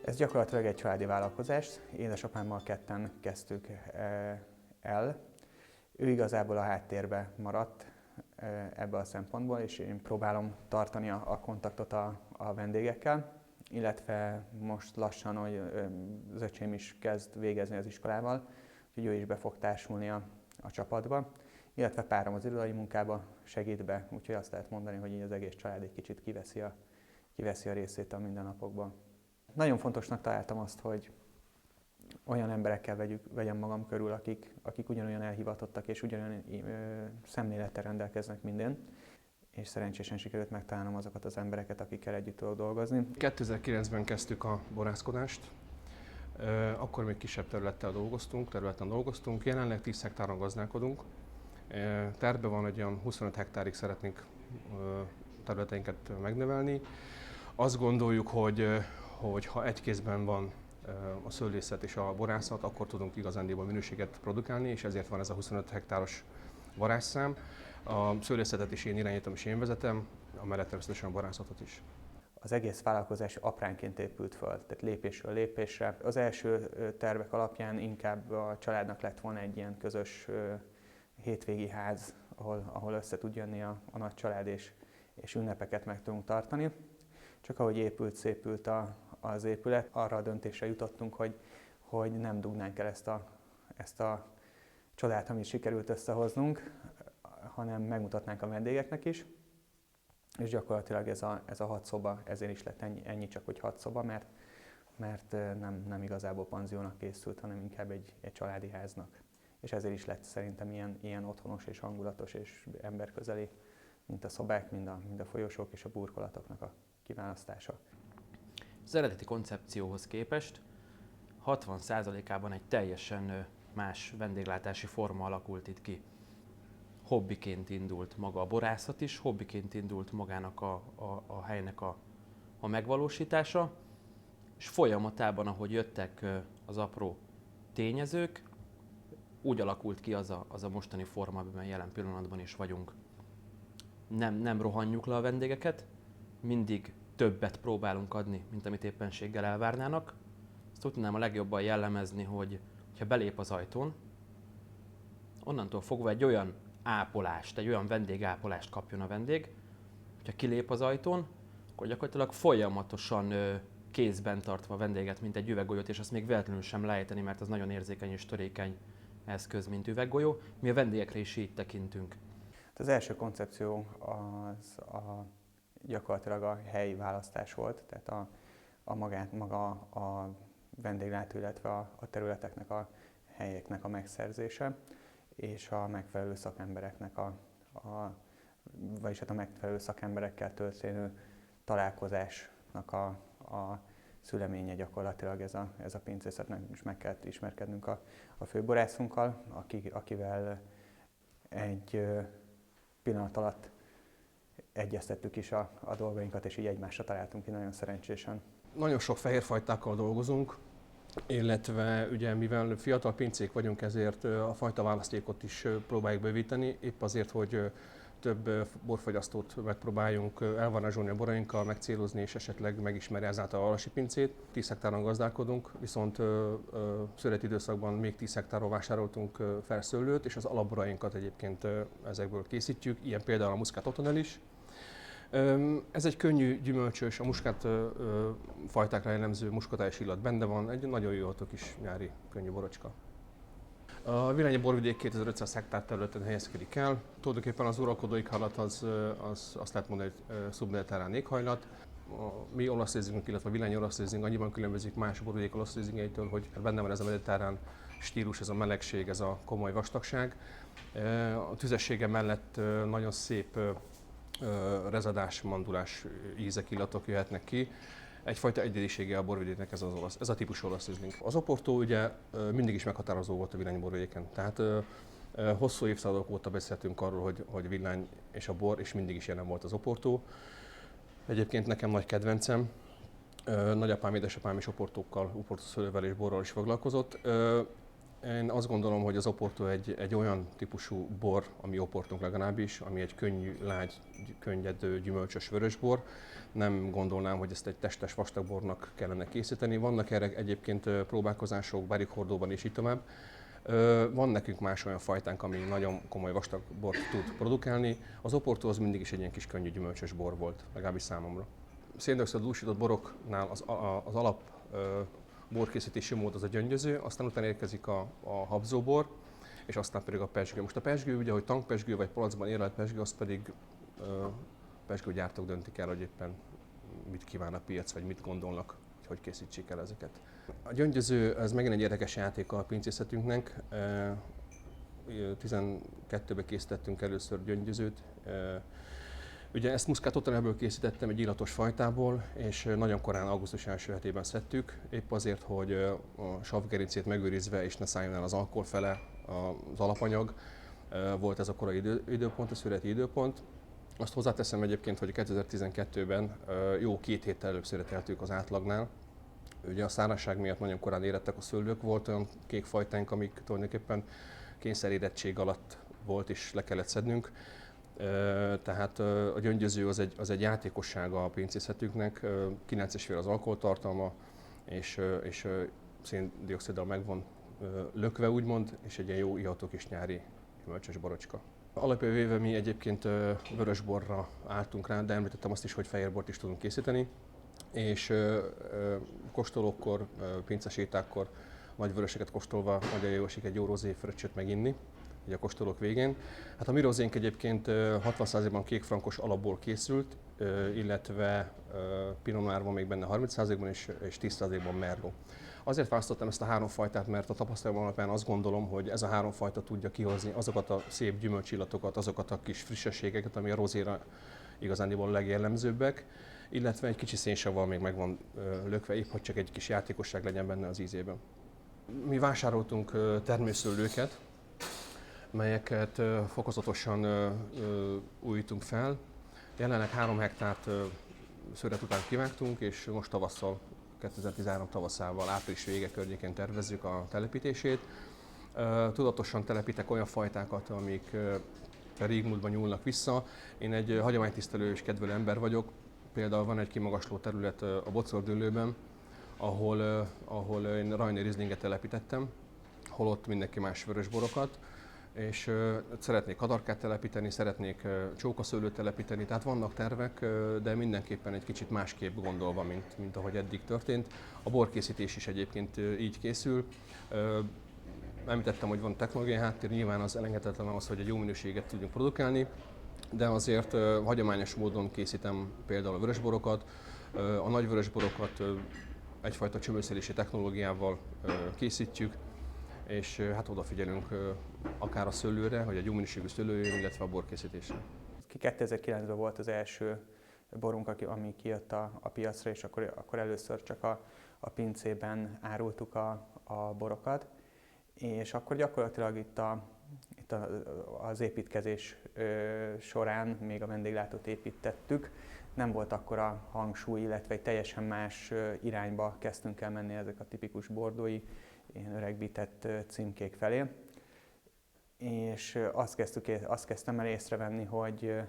Ez gyakorlatilag egy családi vállalkozás. Édesapámmal ketten kezdtük el. Ő igazából a háttérbe maradt ebből a szempontból, és én próbálom tartani a kontaktot a vendégekkel, illetve most lassan, hogy az öcsém is kezd végezni az iskolával, úgyhogy ő is be fog társulni a csapatba, illetve párom az irodai munkába segít be, úgyhogy azt lehet mondani, hogy így az egész család egy kicsit kiveszi a részét a mindennapokban. Nagyon fontosnak találtam azt, hogy olyan emberekkel vegyem magam körül, akik ugyanolyan elhivatottak és ugyanolyan szemlélettel rendelkeznek minden, és szerencsésen sikerült megtalálnom azokat az embereket, akikkel együtt tudok dolgozni. 2009-ben kezdtük a borászkodást, akkor még kisebb területen dolgoztunk, jelenleg 10 hektáron gazdálkodunk. Tervben van, hogy olyan 25 hektárig szeretnénk területeinket megnövelni. Azt gondoljuk, hogy ha egy kézben van a szőlészet és a borászat, akkor tudunk igazándiból minőséget produkálni, és ezért van ez a 25 hektáros varázsszám. A szőlészetet is én irányítom és én vezetem, amellett természetesen a borászatot is. Az egész vállalkozás apránként épült föl, tehát lépésről lépésre. Az első tervek alapján inkább a családnak lett volna egy ilyen közös hétvégi ház, ahol össze tud jönni a nagy család és ünnepeket meg tudunk tartani. Csak ahogy szépült az épület, arra a döntésre jutottunk, hogy nem dugnánk el ezt a csodát, amit sikerült összehoznunk, hanem megmutatnánk a vendégeknek is. És gyakorlatilag ez a 6 szoba, ezért is lett ennyi csak, hogy 6 szoba, mert nem igazából panziónak készült, hanem inkább egy családi háznak. És ezért is lett szerintem ilyen otthonos és hangulatos és emberközeli, mint a szobák, mind a folyosók és a burkolatoknak a kiválasztása. Az eredeti koncepcióhoz képest 60%-ában egy teljesen más vendéglátási forma alakult itt ki. Hobbiként indult maga a borászat is, hobbiként indult magának a helynek a megvalósítása, és folyamatában, ahogy jöttek az apró tényezők, úgy alakult ki az a mostani forma, amiben jelen pillanatban is vagyunk. Nem rohanjuk le a vendégeket, mindig többet próbálunk adni, mint amit éppenséggel elvárnának. Ezt tudnám a legjobban jellemezni, hogy ha belép az ajtón, onnantól fogva egy olyan ápolást, egy olyan vendégápolást kapjon a vendég, hogyha kilép az ajtón, akkor gyakorlatilag folyamatosan kézben tartva a vendéget, mint egy üveggolyót, és azt még véletlenül sem lejteni, mert az nagyon érzékeny és törékeny eszköz, mint üveggolyó. Mi a vendégekre is így tekintünk. Az első koncepció az gyakorlatilag a helyi választás volt, tehát maga a vendéglátó, illetve a területeknek, a helyeknek a megszerzése, és a megfelelő szakembereknek vagyis hát a megfelelő szakemberekkel történő találkozásnak a szüleménye gyakorlatilag ez a pincészetnek, is meg kellett ismerkednünk a főborászunkkal, akivel egy pillanat alatt egyeztettük is a dolgainkat, és így egymásra találtunk ki nagyon szerencsésen. Nagyon sok fehérfajtákkal dolgozunk, illetve ugye mivel fiatal pincék vagyunk, ezért a fajta választékot is próbáljuk bővíteni, épp azért, hogy több borfogyasztót megpróbáljunk elvarázsolni a borainkkal, megcélozni és esetleg megismerni ezáltal a Alasi pincét. 10 hektáron gazdálkodunk, viszont szüreti időszakban még 10 hektárról vásároltunk felszőlőt, és az alapborainkat egyébként ezekből készítjük, ilyen például a Muscat Otonel is. Ez egy könnyű, gyümölcsös, a muskát fajtákra jellemző muskatás illat benne van, egy nagyon jó kis nyári könnyű borocska. A Villányi borvidék 2500 hektár területen helyezkedik el. Tulajdonképpen az uralkodó éghajlat az azt lehet mondani, hogy szubmediterrán éghajlat. A mi olasz rézingünk, illetve a Villányi olasz rézing annyiban különbözik más borvidék olasz rézingeitől, hogy benne van ez a mediterrán stílus, ez a melegség, ez a komoly vastagság. A tüzessége mellett nagyon szép rezadás, mandulás ízek, illatok jöhetnek ki. Egyfajta egyedisége a borvidéknek ez a típusú olasz rizling. Az Oporto ugye mindig is meghatározó volt a Villányi borvidéken. Tehát hosszú évszázadok óta beszéltünk arról, hogy Villány és a bor, és mindig is jelen volt az Oporto. Egyébként nekem nagy kedvencem. Nagyapám, édesapám is Oportókkal, Oporto szőlővel és borral is foglalkozott. Én azt gondolom, hogy az Oporto egy olyan típusú bor, ami Oportunk legalábbis, ami egy könnyű, lágy, könnyedő, gyümölcsös vörösbor. Nem gondolnám, hogy ezt egy testes vastagbornak kellene készíteni. Vannak erre egyébként próbálkozások, barrikhordóban és így tovább. Van nekünk más olyan fajtánk, ami nagyon komoly vastagbort tud produkálni. Az Oporto az mindig is egy ilyen kis könnyű, gyümölcsös bor volt, legalábbis számomra. Széndioxid dúsított boroknál az alap borkészítési mód az a gyöngyöző, aztán utána érkezik a habzóbor, és aztán pedig a pezsgő. Most a pezsgő, ugye, hogy tankpezsgő vagy palacban érlelt pezsgő, az pedig pezsgőgyártók döntik el, hogy éppen mit kíván a piac, vagy mit gondolnak, hogy készítsék el ezeket. A gyöngyöző, ez megint egy érdekes játék a pincészetünknek. 12-ben készítettünk először gyöngyözőt. Ugye ezt Muscat Otonelből készítettem, egy illatos fajtából, és nagyon korán, augusztus első hetében szedtük, épp azért, hogy a savgerincét megőrizve és ne szálljon el az alkohol fele az alapanyag. Volt ez a korai időpont, a szüreti időpont. Azt hozzáteszem egyébként, hogy 2012-ben jó 2 héttel előbb szüreteltük az átlagnál. Ugye a szárazság miatt nagyon korán érettek a szőlők, volt olyan kék fajtánk, amik tulajdonképpen kényszerérettség alatt volt és le kellett szednünk. Tehát a gyöngyöző az egy játékossága a pincészetünknek, 9,5 az alkoholtartalma, és széndioxiddal meg van lökve úgymond, és egy ilyen jó iható kis nyári gyümölcsös borocska. Alapjában véve mi egyébként vörösborra álltunk rá, de említettem azt is, hogy fehérbort is tudunk készíteni, és kóstolókkor, pincesétákkor nagy vöröseket kóstolva nagyon jó esik egy jó rozé fröccsöt meginni, így a kóstolók végén. Hát a mi rozénk egyébként 60%-ban kékfrankos alapból készült, illetve Pinot Noir van még benne 30%-ban és 10%-ban Merlot. Azért választottam ezt a 3 fajtát, mert a tapasztalatom alapján azt gondolom, hogy ez a 3 fajta tudja kihozni azokat a szép gyümölcsillatokat, azokat a kis frissességeket, ami a rozéra igazándiból legjellemzőbbek, illetve egy kicsi szénsavval még meg van lökve, épp hogy csak egy kis játékosság legyen benne az ízében. Mi vásároltunk termőszőlőket, melyeket fokozatosan újítunk fel. Jelenleg 3 hektárt szőret után kivágtunk, és most tavasszal, 2013 tavaszával, április vége környékén tervezzük a telepítését. Tudatosan telepítek olyan fajtákat, amik a régmúltban nyúlnak vissza. Én egy hagyománytisztelő és kedvelő ember vagyok. Például van egy kimagasló terület a Bocordüllőben, ahol én Rajnai Rieslinget telepítettem, holott mindenki más vörösborokat, és szeretnék adarkát telepíteni, szeretnék csókaszőlőt telepíteni, tehát vannak tervek, de mindenképpen egy kicsit másképp gondolva, mint ahogy eddig történt. A borkészítés is egyébként így készül. Említettem, hogy van technológiai háttér, nyilván az elengedhetetlen az, hogy egy jó minőséget tudjunk produkálni, de azért hagyományos módon készítem például a vörösborokat. A nagy vörösborokat egyfajta csömőszelési technológiával készítjük, és hát odafigyelünk akár a szőlőre, hogy egy jó minőségű szőlő jön, illetve a borkészítésre. 2009-ben volt az első borunk, ami kijött a piacra, és akkor először csak a pincében árultuk a borokat, és akkor gyakorlatilag itt az építkezés során még a vendéglátót építettük, nem volt akkora hangsúly, illetve egy teljesen más irányba kezdtünk el menni ezek a tipikus bordói, ilyen öregbített címkék felé. és azt kezdtem el észrevenni, hogy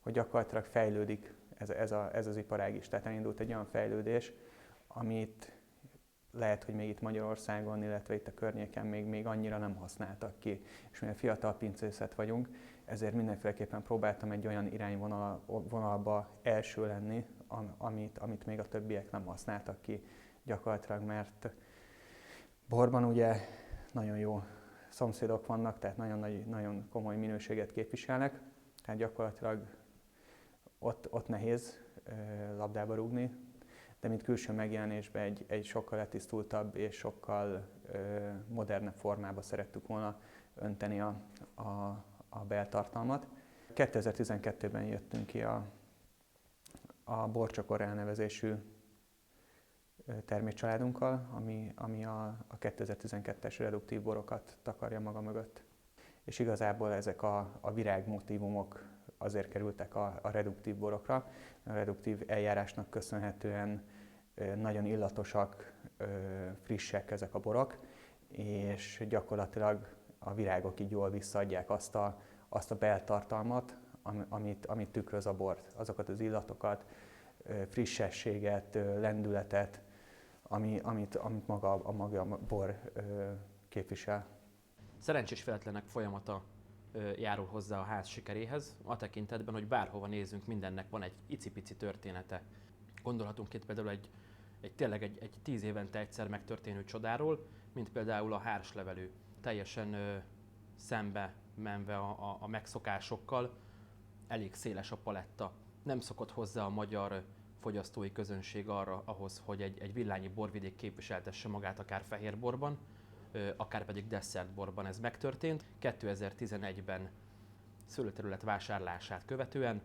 gyakorlatilag fejlődik ez az iparág is. Tehát elindult egy olyan fejlődés, amit lehet, hogy még itt Magyarországon, illetve itt a környéken még annyira nem használtak ki. És mivel fiatal pincészet vagyunk, ezért mindenféleképpen próbáltam egy olyan irányvonalba első lenni, amit még a többiek nem használtak ki gyakorlatilag, mert borban ugye nagyon jó szomszédok vannak, tehát nagyon komoly minőséget képviselnek, tehát gyakorlatilag ott nehéz labdába rúgni, de mint külső megjelenésben egy sokkal letisztultabb és sokkal modernebb formába szerettük volna önteni a beltartalmat. 2012-ben jöttünk ki a Borcsakor elnevezésű termékcsaládunkkal, ami a 2012-es reduktív borokat takarja maga mögött. És igazából ezek a virágmotívumok azért kerültek a reduktív borokra. A reduktív eljárásnak köszönhetően nagyon illatosak, frissek ezek a borok, és gyakorlatilag a virágok így jól visszaadják azt a beltartalmat, amit tükröz a bor. Azokat az illatokat, frissességet, lendületet, amit maga a bor képvisel. Szerencsés véletlenek folyamata járul hozzá a ház sikeréhez, a tekintetben, hogy bárhova nézzünk, mindennek van egy icipici története. Gondolhatunk itt például tényleg egy 10 évente egyszer megtörténő csodáról, mint például a hárslevelű, teljesen szembe menve a megszokásokkal, elég széles a paletta. Nem szokott hozzá a magyar fogyasztói közönség ahhoz, hogy egy villányi borvidék képviseltesse magát akár fehérborban, akár pedig desszertborban. Ez megtörtént 2011-ben szőlőterület vásárlását követően,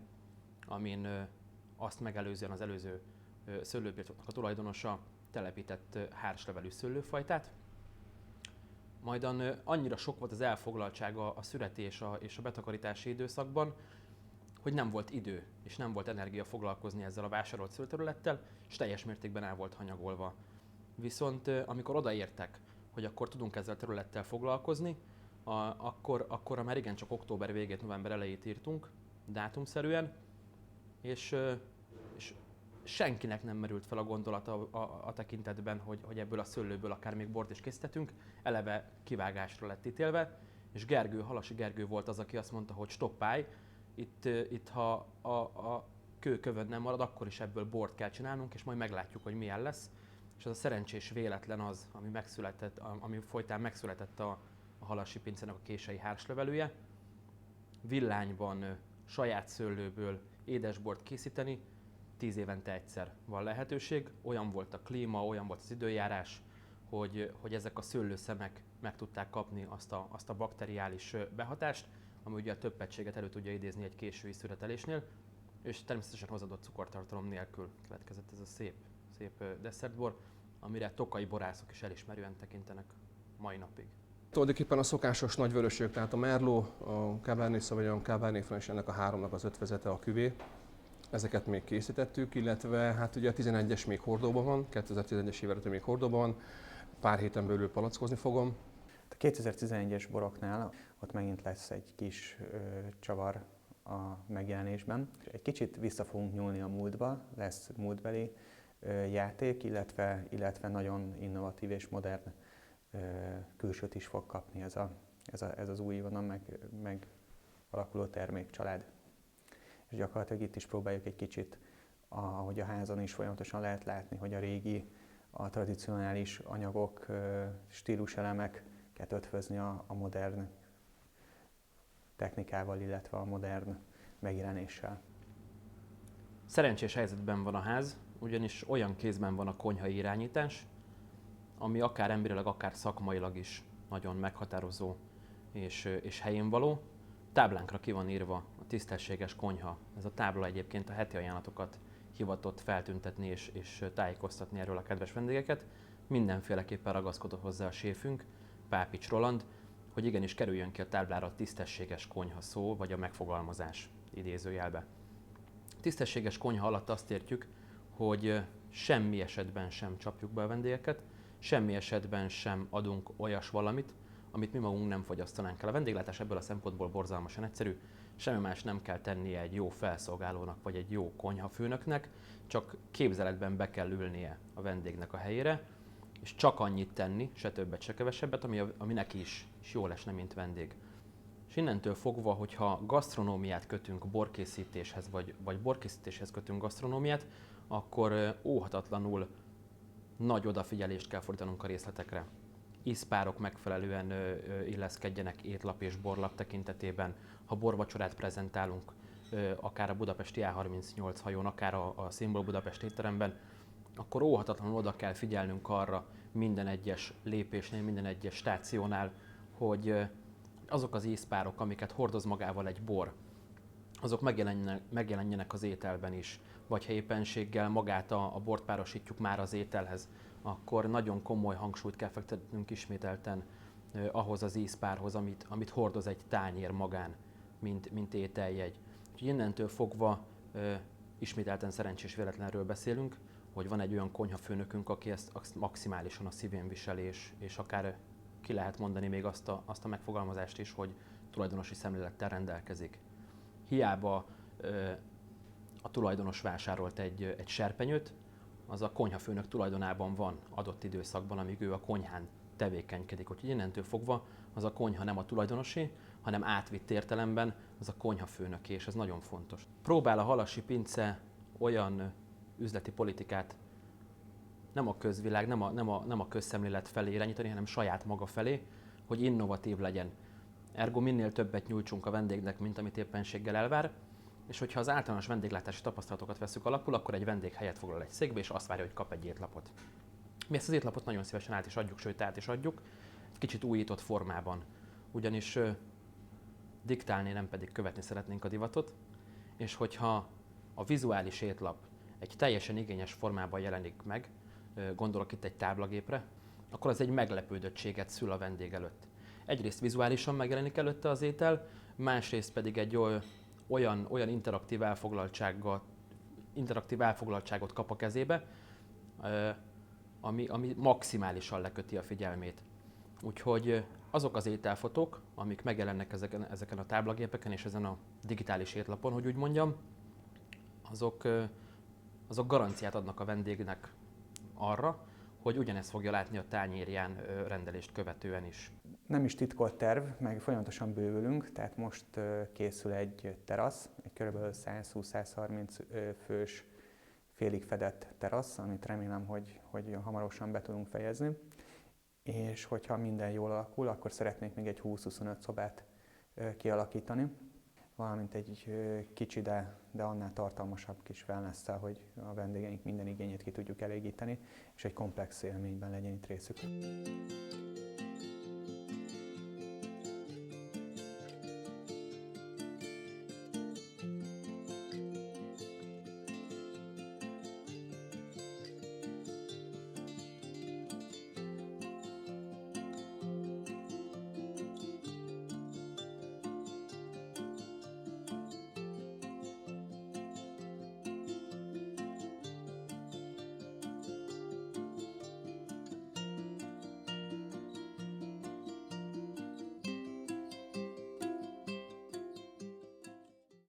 amin azt megelőzően az előző szőlőbirtoknak a tulajdonosa telepített hárslevelű szőlőfajtát. Majdan annyira sok volt az elfoglaltsága a szüreti és a betakarítási időszakban, hogy nem volt idő és nem volt energia foglalkozni ezzel a vásárolt szőlőterülettel, és teljes mértékben el volt hanyagolva. Viszont amikor odaértek, hogy akkor tudunk ezzel a területtel foglalkozni, akkor már igencsak október végét, november elejét írtunk, dátumszerűen, és senkinek nem merült fel a gondolata a tekintetben, hogy ebből a szőlőből akár még bort is készítettünk, eleve kivágásra lett ítélve, és Halasi Gergő volt az, aki azt mondta, hogy stoppálj, itt ha a kőkövön nem marad, akkor is ebből bort kell csinálnunk, és majd meglátjuk, hogy milyen lesz. És az a szerencsés véletlen az, ami folytán megszületett a Halasi pincének a kései hárslevelője. Villányban saját szőlőből édesbort készíteni 10 évente egyszer van lehetőség. Olyan volt a klíma, olyan volt az időjárás, hogy ezek a szőlőszemek meg tudták kapni azt a bakteriális behatást, ami ugye a többegységet elő tudja idézni egy késői szüretelésnél, és természetesen hozadott cukortartalom nélkül keletkezett ez a szép desszertbor, amire tokai borászok is elismerően tekintenek mai napig. Tulajdonképpen a szokásos nagyvörösök, tehát a Merlot, a Cabernet Sauvignon, Cabernet Franc és ennek a háromnak az ötvözete a küvé. Ezeket még készítettük, illetve hát ugye a 11-es még hordóban van, 2011-es évre még hordóban van, pár héten belül palackozni fogom. A 2011-es boroknál ott megint lesz egy kis csavar a megjelenésben. Egy kicsit vissza fogunk nyúlni a múltba, lesz múltbeli játék, illetve nagyon innovatív és modern külsőt is fog kapni ez az újonnan meg alakuló termékcsalád. És gyakorlatilag itt is próbáljuk egy kicsit, ahogy a házon is folyamatosan lehet látni, hogy a régi, a tradicionális anyagok, stíluselemeket ötvözni a modern technikával, illetve a modern megjelenéssel. Szerencsés helyzetben van a ház, ugyanis olyan kézben van a konyhai irányítás, ami akár emberileg, akár szakmailag is nagyon meghatározó és helyén való. Táblánkra ki van írva a tisztességes konyha. Ez a tábla egyébként a heti ajánlatokat hivatott feltüntetni és tájékoztatni erről a kedves vendégeket. Mindenféleképpen ragaszkodott hozzá a séfünk, Pápics Roland, hogy igenis kerüljön ki a táblára a tisztességes konyha szó, vagy a megfogalmazás idézőjelbe. Tisztességes konyha alatt azt értjük, hogy semmi esetben sem csapjuk be a vendégeket, semmi esetben sem adunk olyas valamit, amit mi magunk nem fogyasztanánk el. A vendéglátás ebből a szempontból borzalmasan egyszerű, semmi más nem kell tennie egy jó felszolgálónak vagy egy jó konyhafőnöknek, csak képzeletben be kell ülnie a vendégnek a helyére, és csak annyit tenni, se többet, se kevesebbet, ami neki is jól esne, mint vendég. És innentől fogva, hogyha gasztronómiát kötünk borkészítéshez, vagy borkészítéshez kötünk gasztronómiát, akkor óhatatlanul nagy odafigyelést kell fordítanunk a részletekre. Ízpárok megfelelően illeszkedjenek étlap és borlap tekintetében. Ha borvacsorát prezentálunk, akár a budapesti A38 hajón, akár a Szimbol Budapest étteremben, akkor óhatatlanul oda kell figyelnünk arra minden egyes lépésnél, minden egyes stációnál, hogy azok az ízpárok, amiket hordoz magával egy bor, azok megjelenjenek az ételben is. Vagy ha éppenséggel magát a bort párosítjuk már az ételhez, akkor nagyon komoly hangsúlyt kell fektetnünk ismételten ahhoz az ízpárhoz, amit hordoz egy tányér magán, mint ételjegy. Úgyhogy innentől fogva ismételten szerencsés véletlenről beszélünk, hogy van egy olyan konyhafőnökünk, aki ezt maximálisan a szívén viseli, és akár ki lehet mondani még azt a megfogalmazást is, hogy tulajdonosi szemlélettel rendelkezik. Hiába a tulajdonos vásárolt egy serpenyőt, az a konyhafőnök tulajdonában van adott időszakban, amíg ő a konyhán tevékenykedik. Úgyhogy innentől fogva az a konyha nem a tulajdonosé, hanem átvitt értelemben az a konyhafőnöké, és ez nagyon fontos. Próbál a Halassi Pince olyan üzleti politikát nem a közvilág, nem a közszemlélet felé irányítani, hanem saját maga felé, hogy innovatív legyen. Ergo minél többet nyújtsunk a vendégnek, mint amit éppenséggel elvár, és hogyha az általános vendéglátási tapasztalatokat veszük alapul, akkor egy vendég helyet foglal egy székbe, és azt várja, hogy kap egy étlapot. Mi ezt az étlapot nagyon szívesen át is adjuk, sőt át is adjuk, egy kicsit újított formában. Ugyanis diktálni, nem pedig követni szeretnénk a divatot, és hogyha a vizuális étlap egy teljesen igényes formában jelenik meg, gondolok itt egy táblagépre, akkor az egy meglepődöttséget szül a vendég előtt. Egyrészt vizuálisan megjelenik előtte az étel, másrészt pedig egy olyan interaktív elfoglaltságot kap a kezébe, ami maximálisan leköti a figyelmét. Úgyhogy azok az ételfotók, amik megjelennek ezeken a táblagépeken és ezen a digitális étlapon, hogy úgy mondjam, azok garanciát adnak a vendégnek arra, hogy ugyanezt fogja látni a tányérján rendelést követően is. Nem is titkolt terv, meg folyamatosan bővülünk, tehát most készül egy terasz, egy kb. 120-130 fős félig fedett terasz, amit remélem, hogy hamarosan be tudunk fejezni. És hogyha minden jól alakul, akkor szeretnék még egy 20-25 szobát kialakítani, valamint egy kicsi, de annál tartalmasabb kis wellness-szel, hogy a vendégeink minden igényét ki tudjuk elégíteni, és egy komplex élményben legyen itt részük.